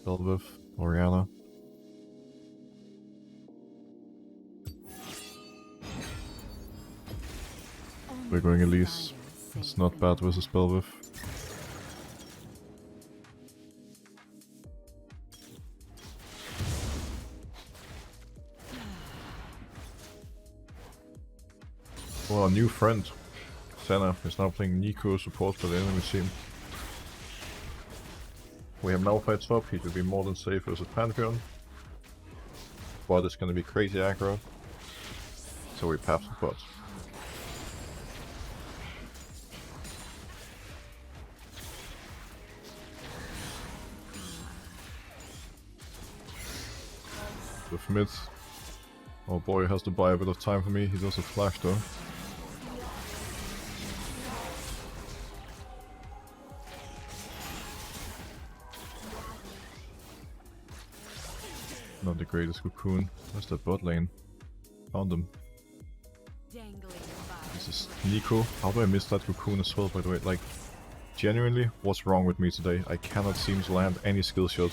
Belviv, Oriana. We're going Elise. It's not bad versus Belviv. Well, our new friend, Senna, is now playing Nico support for the enemy team. We have Malphite top, he should be more than safe versus Pantheon. Bot is gonna be crazy aggro, so we path the bot. With mid, oh boy, has to buy a bit of time for me. He does a flash though. Not the greatest cocoon. Where's that bot lane? Found him. This is Nico. How do I miss that cocoon as well, by the way? Like, genuinely, what's wrong with me today? I cannot seem to land any skill shot.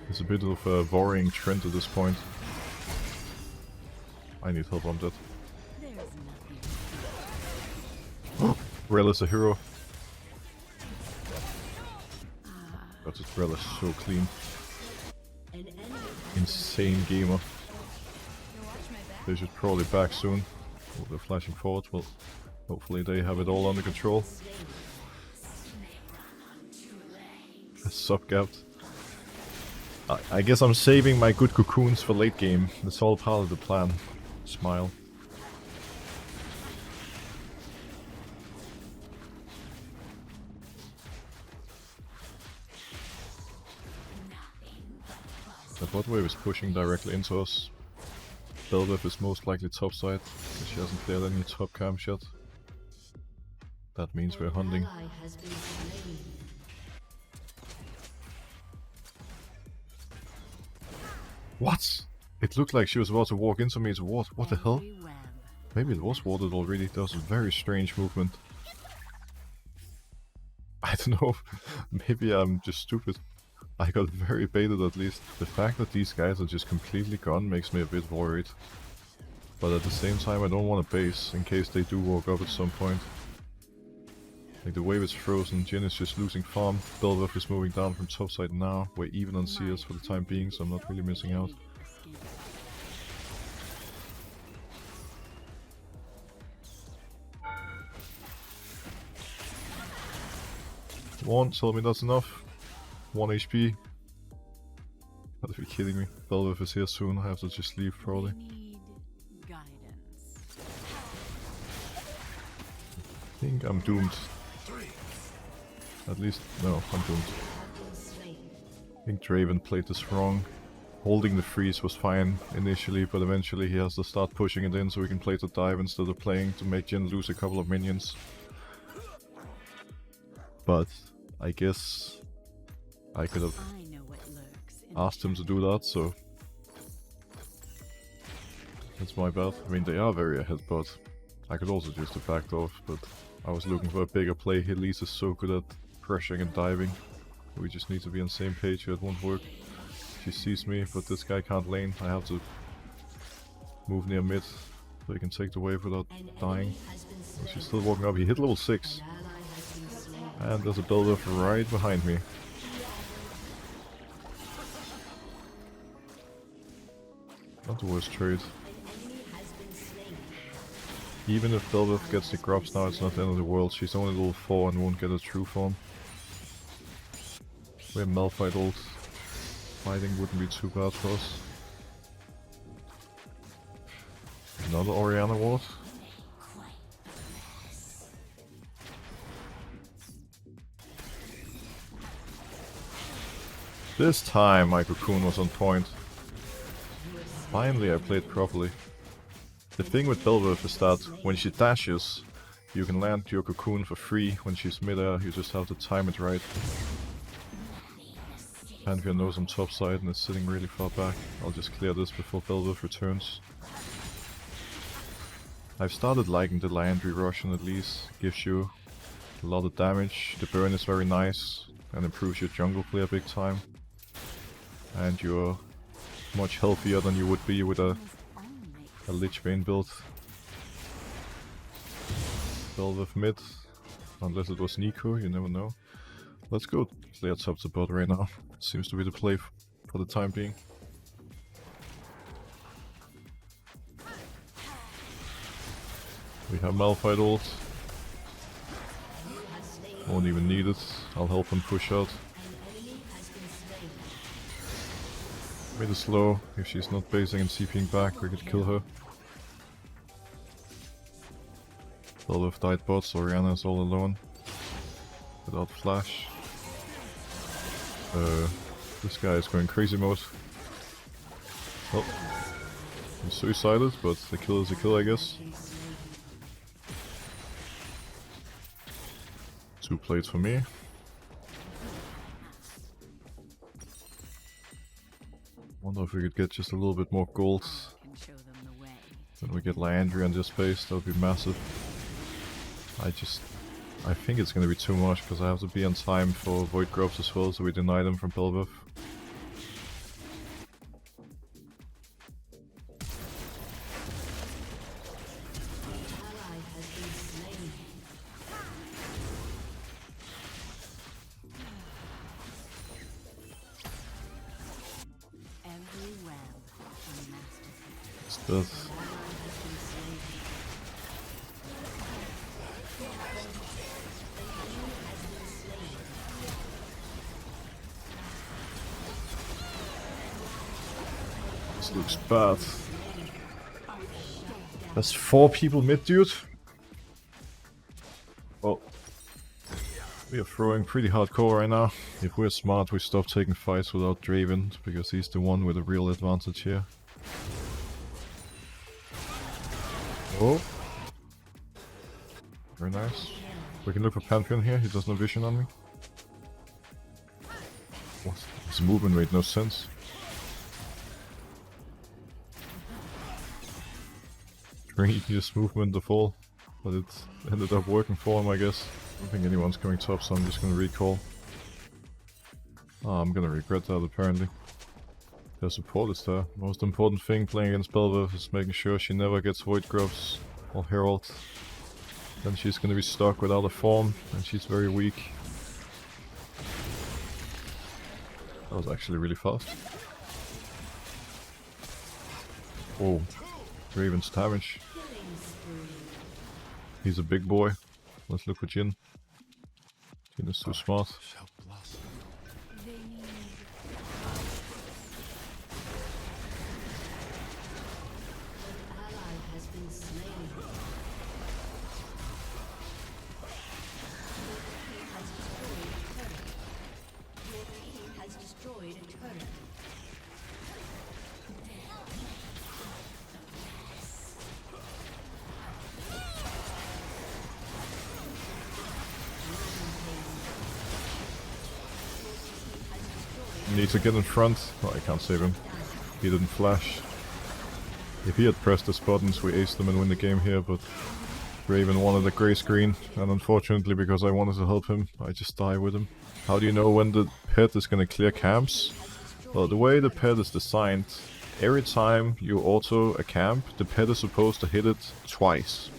It's a bit of a worrying trend at this point. I need help on that. Rel is a hero. God, this Rel is so clean. Insane gamer. They should probably back soon. Oh, they're flashing forward. Well, hopefully they have it all under control. Sub-gapped. I guess I'm saving my good cocoons for late game. That's all part of the plan. Smile. The bot wave is pushing directly into us. Belviv is most likely topside, because she hasn't cleared any top camp yet. That means we're hunting. What? It looked like she was about to walk into me to ward. What the hell? Maybe it was warded already. That was a very strange movement. I don't know. Maybe I'm just stupid. I got very baited at least. The fact that these guys are just completely gone makes me a bit worried. But at the same time I don't want to base in case they do walk up at some point. Like the wave is frozen, Jhin is just losing farm, Belviv is moving down from topside now, we're even on CS for the time being, so I'm not really missing out. One, tell me that's enough. 1 HP. Gotta be kidding me. Belviv is here soon, I have to just leave probably. I think I'm doomed. At least, no, I'm doomed. I think Draven played this wrong. Holding the freeze was fine initially, but eventually he has to start pushing it in so we can play to dive instead of playing to make Jhin lose a couple of minions. But I guess I could have asked him to do that, so that's my bad. I mean, they are very ahead, but I could also just have backed off, but I was looking for a bigger play. Elise is so good at pressuring and diving. We just need to be on the same page or it won't work. She sees me, but this guy can't lane. I have to move near mid so he can take the wave without dying. And she's still walking up. He hit level 6. And there's a builder right behind me. Not the worst trade. Even if Belviv gets the grubs now, it's not the end of the world. She's only level 4 and won't get a true form. We have Malphite ult. Fighting wouldn't be too bad for us. Another Oriana ward. This time my cocoon was on point. Finally I played properly. The thing with Belviv is that when she dashes, you can land your cocoon for free. When she's mid-air, you just have to time it right. Pantheon knows I'm topside and is sitting really far back. I'll just clear this before Belviv returns. I've started liking the Liandry Russian at least. Gives you a lot of damage. The burn is very nice. and improves your jungle play a big time. And you're much healthier than you would be with a Lich Bane build. Bel'Veth mid, unless it was Nico, you never know. Let's go play at top to bot right now. Seems to be the play for the time being. We have Malphite ult. Won't even need it. I'll help him push out. Mid is slow. If she's not basing and CPing back, we could kill her. Bel'Veth died bot, so Orianna is all alone. Without flash. This guy is going crazy mode. Oh. He's suicided, but the kill is a kill, I guess. 2 plates for me. Wonder if we could get just a little bit more gold. Then we get Liandry on this base, that would be massive. I think it's gonna be too much because I have to be on time for Void Grubs as well, so we deny them from Bel'Veth. It's death. This looks bad. There's 4 people mid, dude. Well, we are throwing pretty hardcore right now. If we're smart, we stop taking fights without Draven, because he's the one with a real advantage here. Oh. Very nice. We can look for Pantheon here, he does no vision on me. What? His movement made no sense. Just movement the fall, but it ended up working for him, I guess. I don't think anyone's going top, so I'm just gonna recall. Oh, I'm gonna regret that apparently. Their support is there. Most important thing playing against Bel'Veth is making sure she never gets Void Grubs or Herald. Then she's gonna be stuck without a form, and she's very weak. That was actually really fast. Oh, Raven's damage. He's a big boy. Let's look for Jhin. Jhin is too smart. Need to get in front. Oh, I can't save him. He didn't flash. If he had pressed his buttons, we aced them and win the game here, but Raven wanted a grey screen, and unfortunately, because I wanted to help him, I just die with him. How do you know when the pet is gonna clear camps? Well, the way the pet is designed, every time you auto a camp, the pet is supposed to hit it twice.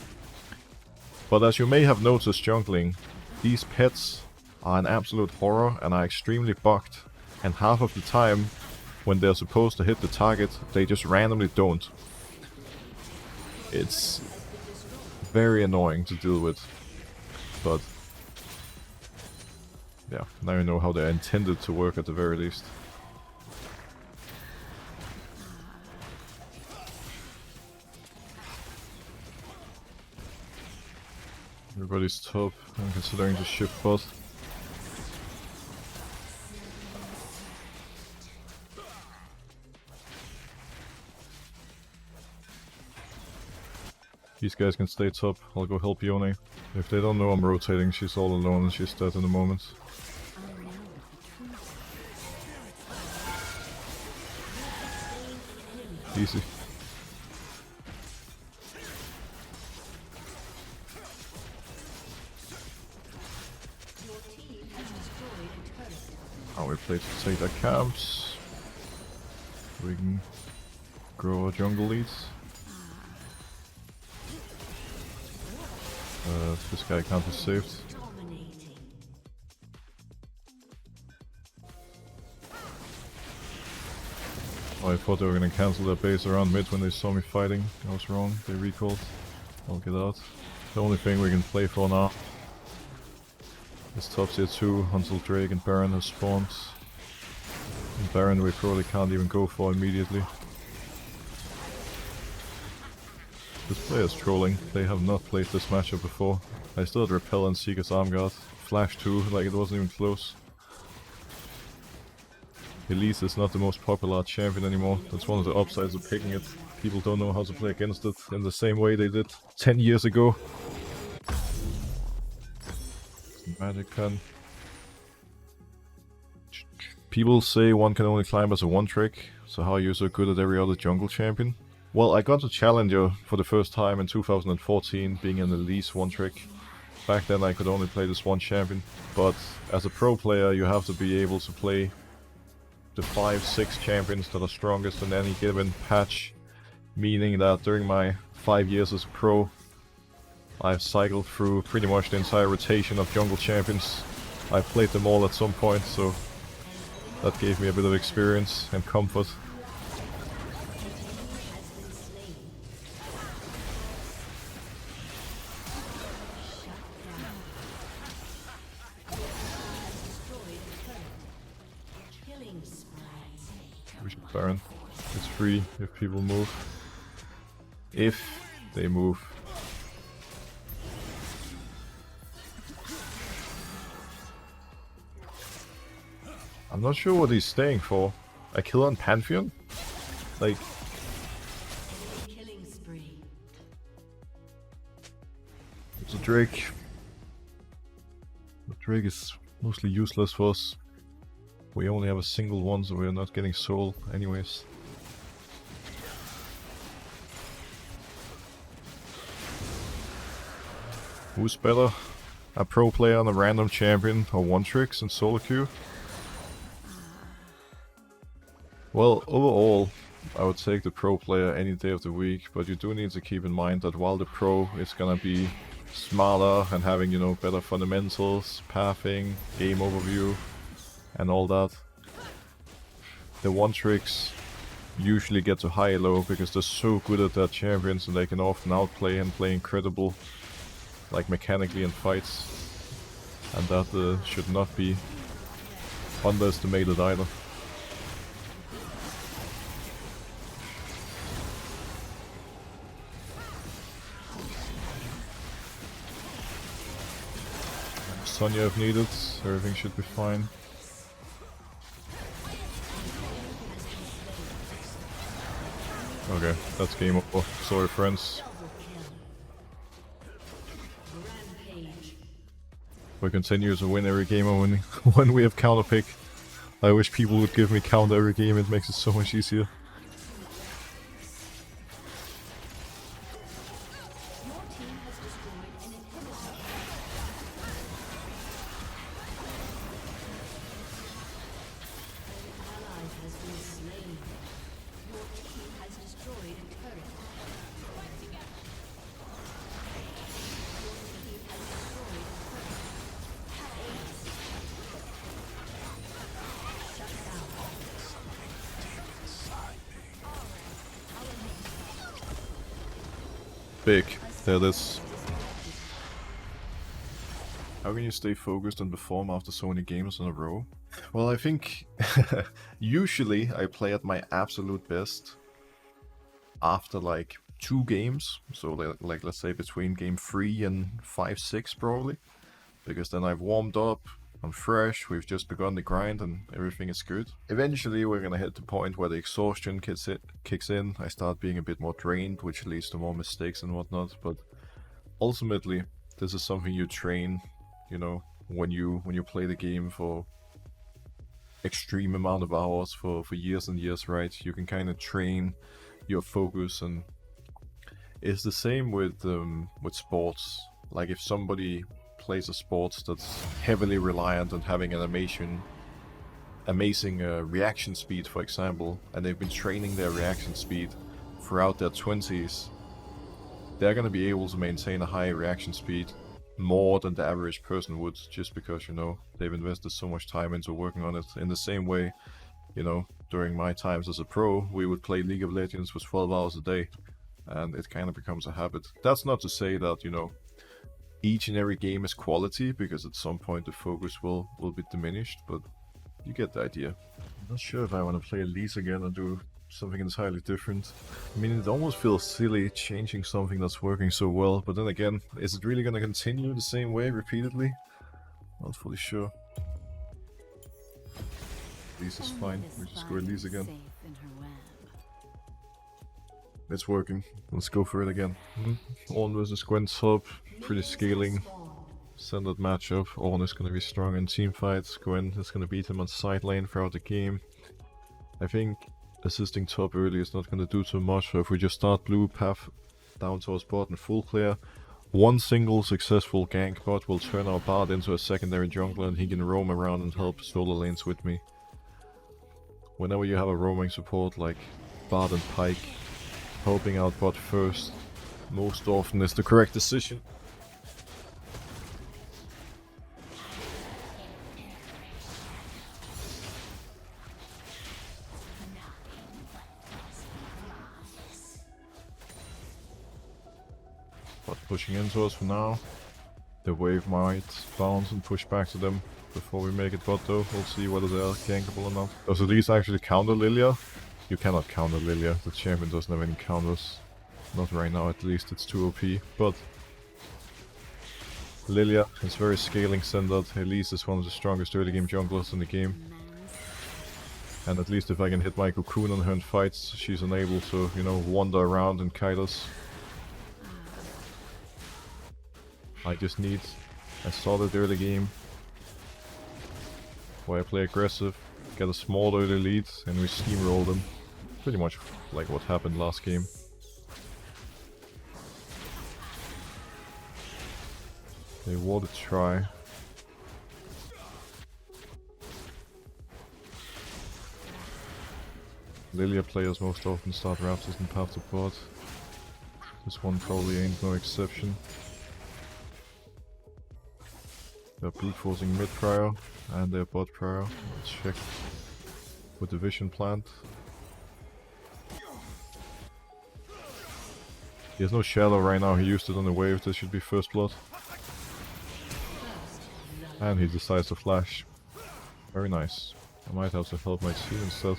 But as you may have noticed jungling, these pets are an absolute horror and are extremely bugged. And half of the time, when they're supposed to hit the target, they just randomly don't. It's very annoying to deal with. But yeah, now you know how they're intended to work at the very least. Everybody's top. I'm considering to shift bot. These guys can stay top. I'll go help Yone. If they don't know I'm rotating, she's all alone and she's dead in the moment. Easy. Now we play to take their camps. We can grow our jungle leads. This guy can't be saved. Oh, I thought they were gonna cancel their base around mid when they saw me fighting. I was wrong, they recalled. I'll get out. The only thing we can play for now is top tier 2 until Drake and Baron have spawned. And Baron we probably can't even go for immediately. This player is trolling, they have not played this matchup before. I still had Repel and Seeker's Armguard. Flash 2, like it wasn't even close. Elise is not the most popular champion anymore. That's one of the upsides of picking it. People don't know how to play against it in the same way they did 10 years ago. Magic pen. People say one can only climb as a one trick, so how are you so good at every other jungle champion? Well, I got to Challenger for the first time in 2014, being an Elise one trick. Back then I could only play this one champion, but as a pro player you have to be able to play the 5-6 champions that are strongest in any given patch, meaning that during my 5 years as a pro I've cycled through pretty much the entire rotation of jungle champions. I've played them all at some point, so that gave me a bit of experience and comfort. Baron. It's free if people move. If they move. I'm not sure what he's staying for. A kill on Pantheon? Like... It's a Drake. The Drake is mostly useless for us. We only have a single one, so we're not getting soul anyways. Who's better? A pro player on a random champion or one tricks in solo queue? Well, overall, I would take the pro player any day of the week, but you do need to keep in mind that while the pro is gonna be smarter and having, you know, better fundamentals, pathing, game overview, and all that, the one tricks usually get to high low because they're so good at their champions and they can often outplay and play incredible, like mechanically in fights, and that should not be underestimated either. Sonya if needed, everything should be fine. Okay, that's game over. Sorry friends. We continue to win every game when we have counter pick. I wish people would give me counter every game, it makes it so much easier. Big. There it is. How can you stay focused and perform after so many games in a row? Well, I think usually I play at my absolute best after like 2 games. So like let's say between game 3 and 5-6 probably. Because then I've warmed up, I'm fresh, we've just begun the grind and everything is good. Eventually we're gonna hit the point where the exhaustion kicks in, I start being a bit more drained, which leads to more mistakes and whatnot, but ultimately this is something you train, you know, when you play the game for extreme amount of hours for years and years, right? You can kind of train your focus, and it's the same with sports. Like if somebody plays a sport that's heavily reliant on having animation amazing reaction speed, for example, and they've been training their reaction speed throughout their 20s, they're going to be able to maintain a high reaction speed more than the average person would, just because, you know, they've invested so much time into working on it. In the same way, you know, during my times as a pro, we would play League of Legends for 12 hours a day, and it kind of becomes a habit. That's not to say that, you know, each and every game is quality, because at some point the focus will be diminished, but you get the idea. I'm not sure if I want to play Elise again and do something entirely different. I mean, it almost feels silly changing something that's working so well, but then again, is it really going to continue the same way repeatedly? Not fully sure. Elise is fine, we just go Elise again. It's working, let's go for it again. Ornn versus Gwen top, pretty scaling. Standard matchup. Ornn is going to be strong in team fights, Gwen is going to beat him on side lane throughout the game. I think assisting top early is not going to do too much, so if we just start blue, path down towards bot and full clear, one single successful gank bot will turn our bard into a secondary jungler, and he can roam around and help solo lanes with me. Whenever you have a roaming support like bard and pike, helping out bot first most often is the correct decision. But pushing into us for now. The wave might bounce and push back to them before we make it bot though. We'll see whether they're gankable or not. Does Elise actually counter Lilia? You cannot counter Lilia. The champion doesn't have any counters. Not right now at least, it's too OP. But Lilia is very scaling centered. Elise is one of the strongest early game junglers in the game. And at least if I can hit my cocoon on her in fights, she's unable to, you know, wander around and kite us. I just need a solid early game where I play aggressive, get a small early lead, and we steamroll them. Pretty much like what happened last game. They wanted to try. Lilia players most often start Raptors and path to bot. This one probably ain't no exception. They're brute forcing mid prior and their bot prior. Let's check with the vision plant. He has no shadow right now, he used it on the wave, this should be first blood. And he decides to flash. Very nice. I might have to help my team instead.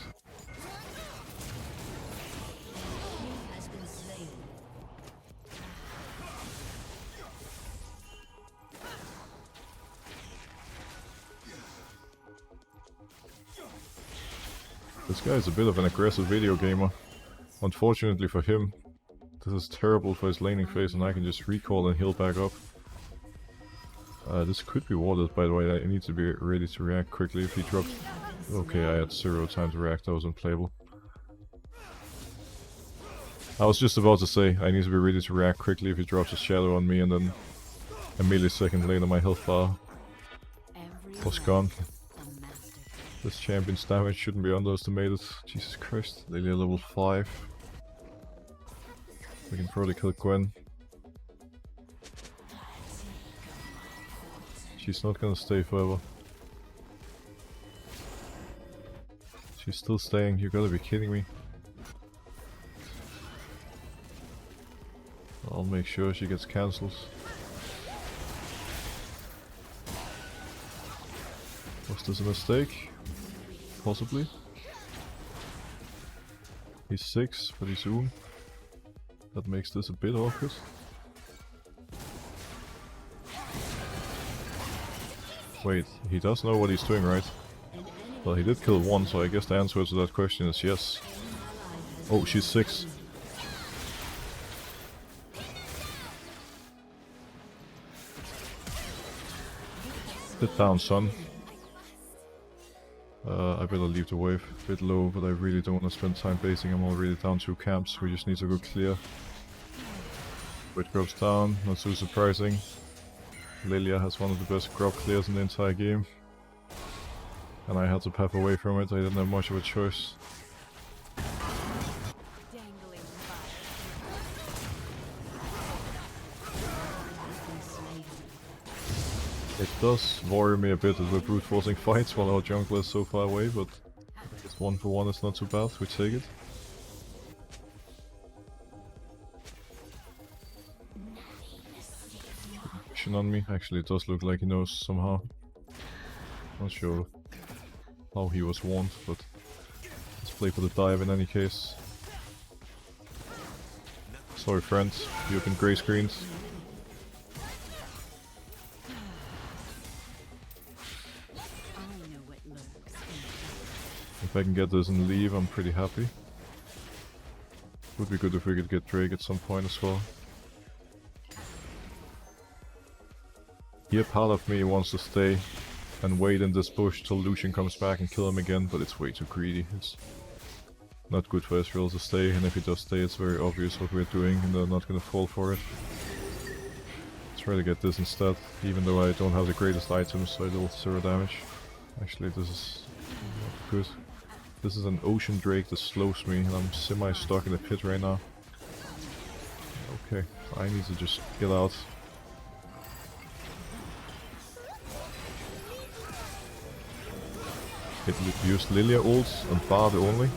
This guy is a bit of an aggressive video gamer. Unfortunately for him, this is terrible for his laning phase, and I can just recall and heal back up. This could be warded, by the way. I need to be ready to react quickly if he drops. Okay, I had 0 time to react, that was unplayable. I was just about to say, I need to be ready to react quickly if he drops a shadow on me, and then a millisecond later my health bar was gone. This champion's damage shouldn't be underestimated. Jesus Christ. Lilia level 5. We can probably kill Gwen. She's not gonna stay forever. She's still staying, you gotta be kidding me. I'll make sure she gets cancelled. Was this a mistake? Possibly. He's 6, but he's Zoom. That makes this a bit awkward. Wait, he does know what he's doing, right? Well, he did kill 1, so I guess the answer to that question is yes. Oh, she's 6. Sit down, son. I better leave the wave. A bit low, but I really don't want to spend time basing. I'm already down 2 camps. We just need to go clear. Wait drops down, not so surprising. Lilia has one of the best grub clears in the entire game. and I had to path away from it. I didn't have much of a choice. It does worry me a bit that we're brute forcing fights while our jungler is so far away, but I guess 1 for 1 is not too bad. We take it. On me. Actually, it does look like he knows somehow. Not sure how he was warned, but let's play for the dive in any case. Sorry friends, you've been grey screens. If I can get this and leave, I'm pretty happy. Would be good if we could get Drake at some point as well. Here, part of me wants to stay and wait in this bush till Lucian comes back and kill him again, but it's way too greedy. It's not good for Ezreal to stay, and if he does stay, it's very obvious what we're doing, and they're not gonna fall for it. Let's try to get this instead, even though I don't have the greatest items, so I deal 0 damage. Actually, this is not good. This is an Ocean Drake that slows me, and I'm semi-stuck in the pit right now. Okay, I need to just get out. It used Lilia ults and Bard only.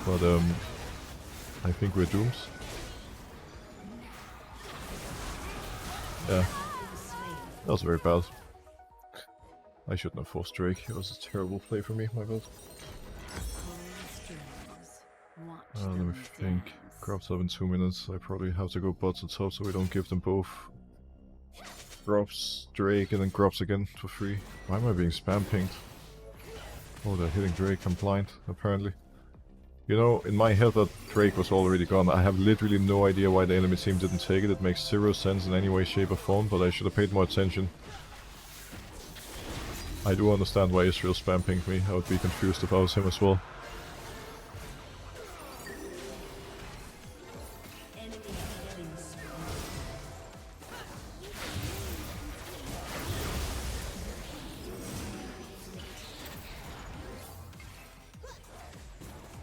But I think we're doomed. Yeah. That was very bad. I shouldn't have forced Drake. It was a terrible play for me, my bad. Let me think. Grabs up in 2 minutes. I probably have to go bot to top so we don't give them both. Drops Drake and then drops again for free. Why am I being spam pinged? Oh, they're hitting Drake. I'm blind, apparently. You know, in my head that Drake was already gone. I have literally no idea why the enemy team didn't take it. It makes 0 sense in any way, shape or form, but I should have paid more attention. I do understand why Israel spam pinged me. I would be confused if I was him as well.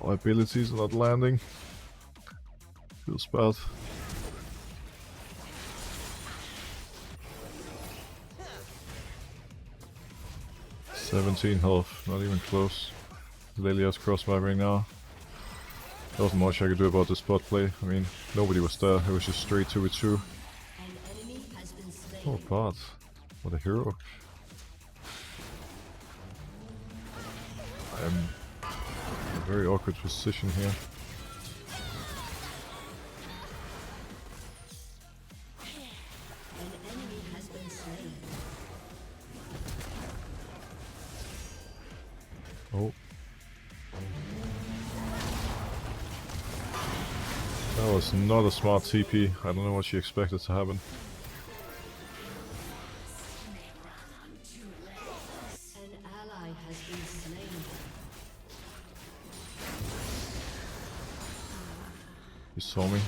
My abilities are not landing. Feels bad. $17 health, not even close. Lilia's cross-mapping now. There wasn't much I could do about this bot play. I mean, nobody was there. It was just straight 2v2. Oh, bot. What a hero. I'm in a very awkward position here. Oh. That was not a smart TP. I don't know what she expected to happen. She saw me.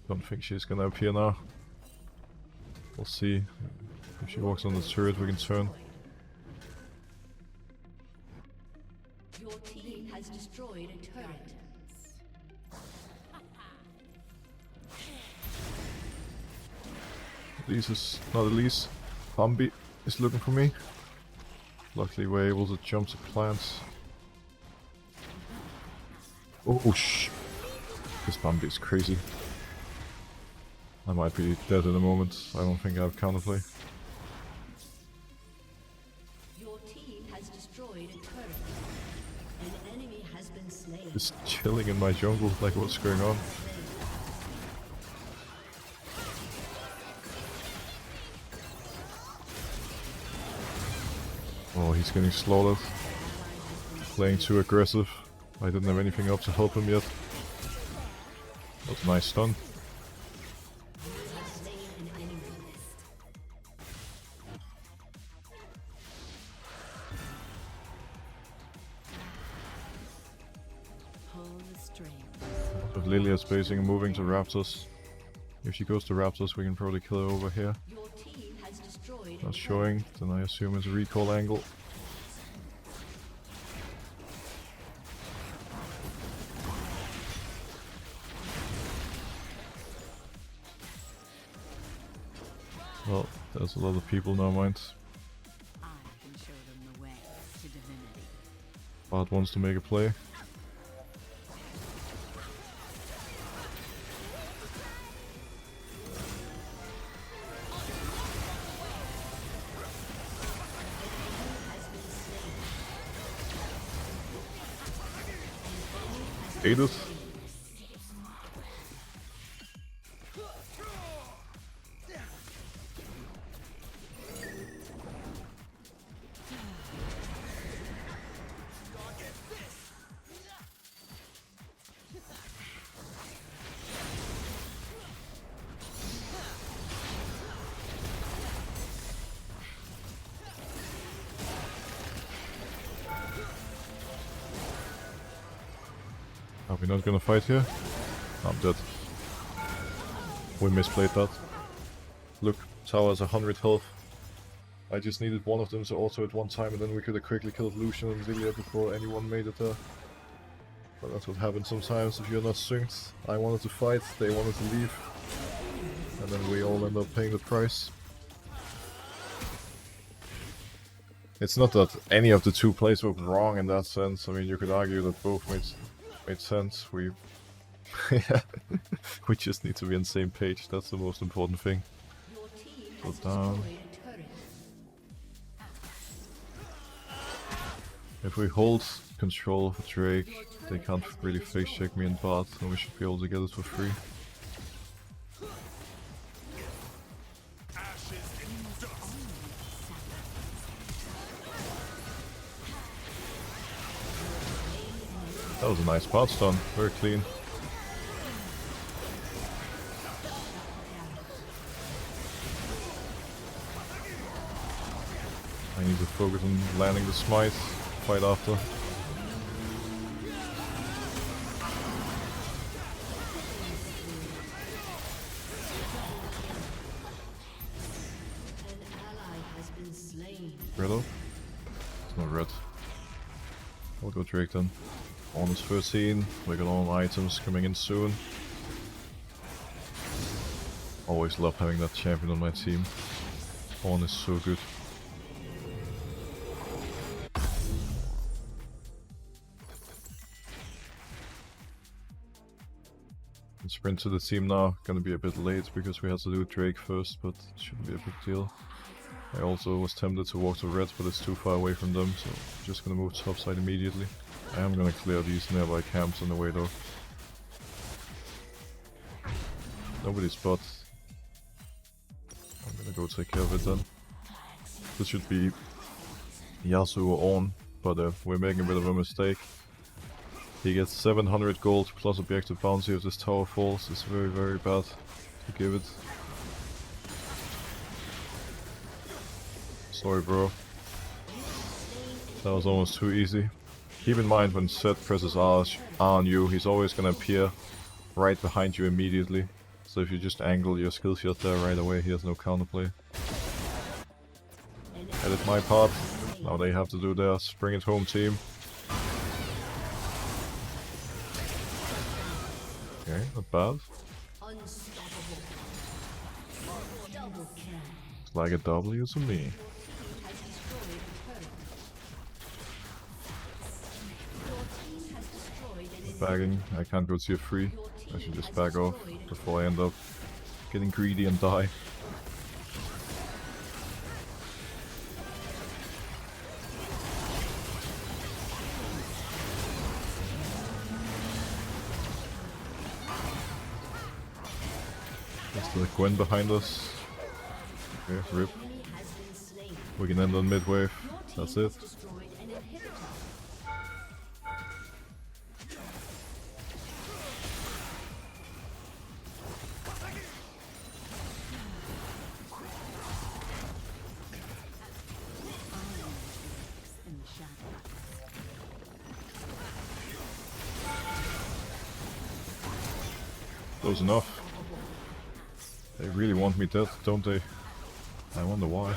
Don't think she's gonna appear now. We'll see. If she walks on the turret, we can turn. Your team has destroyed a turret. Elise is not Elise. Bambi is looking for me. Luckily we're able to jump to plants. Oh shh. This Bambi is crazy. I might be dead in a moment. I don't think I have counterplay. Your team has destroyed a turret. An enemy has been slain. Just chilling in my jungle, like what's going on? Oh, he's getting slaughtered. Playing too aggressive. I didn't have anything up to help him yet. That's a nice stun. If Lilia is spacing and moving to Raptors. If she goes to Raptors, we can probably kill her over here. Not showing, then I assume it's a recall angle. Well, there's a lot of people now, mind. I can show them the way to divinity. Bart wants to make a play. Ate it. Are we not gonna fight here? I'm dead. We misplayed that. Look, tower has 100 health. I just needed one of them to auto at one time and then we could have quickly killed Lucian and Lilia before anyone made it there. But that's what happens sometimes if you're not synced. I wanted to fight, they wanted to leave. And then we all end up paying the price. It's not that any of the two plays were wrong in that sense. I mean, you could argue that both made sense. We we just need to be on the same page. That's the most important thing. Go down. If we hold control of Drake, they can't really face check me in Bart, and we should be able to get it for free. That was a nice part stun, very clean. I need to focus on landing the smite, fight after. Red up? It's not red. I'll go Drake then. On his first scene, we got all items coming in soon. Always love having that champion on my team. On is so good. Sprint to the team now, gonna be a bit late because we had to do Drake first, but it shouldn't be a big deal. I also was tempted to walk to red, but it's too far away from them, so I'm just gonna move topside immediately. I am gonna clear these nearby camps on the way though. Nobody's bot. I'm gonna go take care of it then. This should be Yasuo on, but we're making a bit of a mistake. He gets 700 gold plus objective bounty if this tower falls. It's very, very bad to give it. Sorry bro. That was almost too easy. Keep in mind when Zed presses R on you, he's always gonna appear right behind you immediately. So if you just angle your skill shot there right away, he has no counterplay. I did my part. Now they have to do theirs. Bring it home, team. Okay, not bad. It's like a W to me. Bagging, I can't go tier 3. I should just back off before I end up getting greedy and die. There's the Gwen behind us. Okay, rip. We can end on mid-wave. That's it. Close enough. They really want me dead, don't they? I wonder why.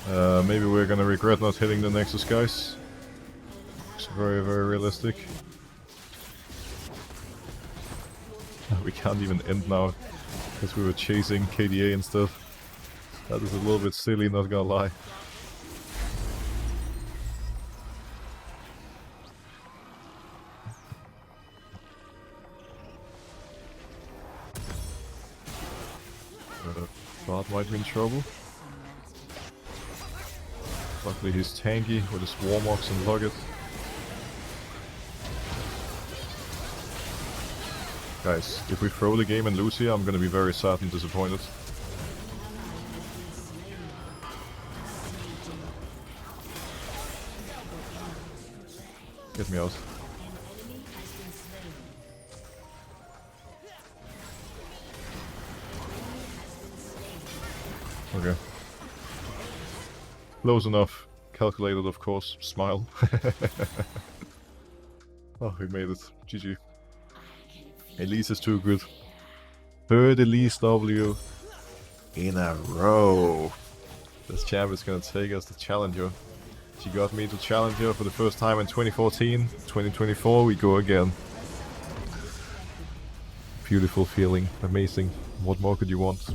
Maybe we're gonna regret not hitting the Nexus, guys. It's very, very realistic. We can't even end now, because we were chasing KDA and stuff. That is a little bit silly, not gonna lie. Bart might be in trouble. Luckily he's tanky with his Warmox and Logget. Guys, if we throw the game and lose here, I'm gonna be very sad and disappointed. Get me out. Okay. Close enough. Calculated, of course. Smile. Oh, we made it. GG. Elise is too good. Third Elise W in a row. This champ is gonna take us to Challenger. She got me to Challenger for the first time in 2014. 2024, we go again. Beautiful feeling. Amazing. What more could you want?